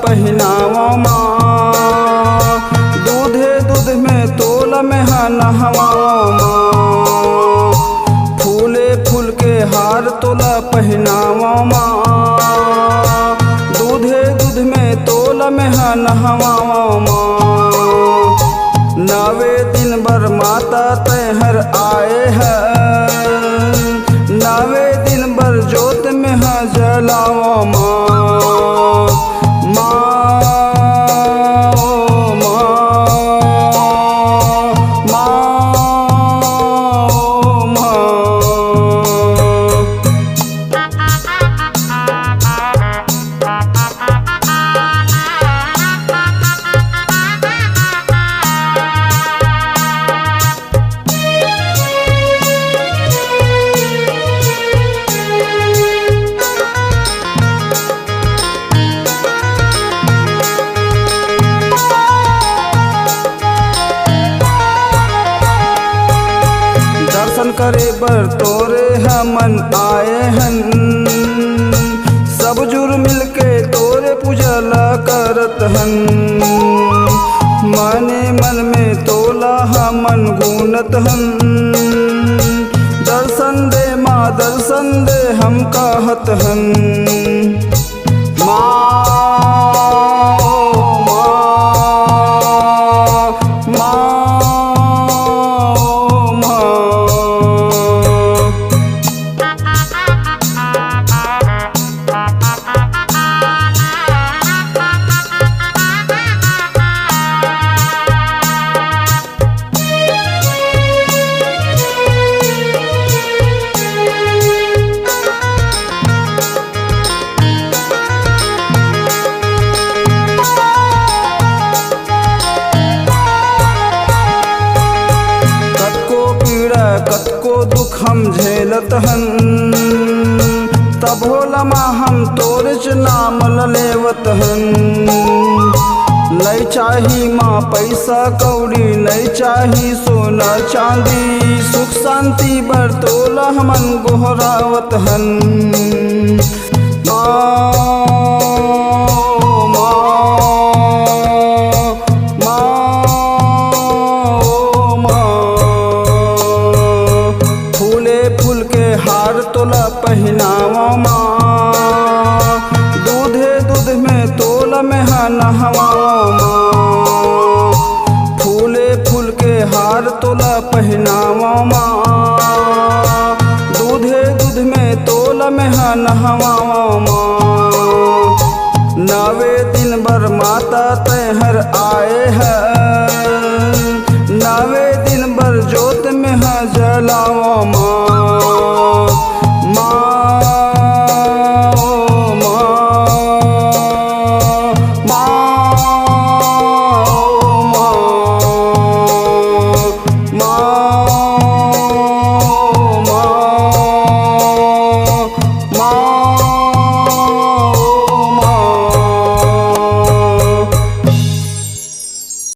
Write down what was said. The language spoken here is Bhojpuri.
पहनावा माँ, दूधे दूध में तोल में नहवा माँ, फूले फूल के हार तोला पहनावा माँ, दूधे दूध में तोल में नहवा माँ। नवे दिन बर माता तैहर आए हैं, नवे दिन बर जोत में जलावा माँ, दर्शन करे बर तोरे हमन आए हन, सब जुर मिलके तोरे पूजला करत हन, मने मन में तोला हमन गुनत हन, दर्शन दे माँ दर्शन दे हम कहत हन। कतको दुख हम झेलत हन, तब होला माँ हम तोरे च नाम लेवत हन। नहीं चाही माँ पैसा कौड़ी, नहीं चाही सोना चांदी, सुख शांति बर तोला हमन गोहरावत हन। हार तोला पहनावा माँ, दूधे दूध में तोल में नहवा माँ, फूले फूल के हार तोला पहनावा माँ, दूधे दूध में तोल में नहवा माँ। नवे दिन बर माता तैहर आए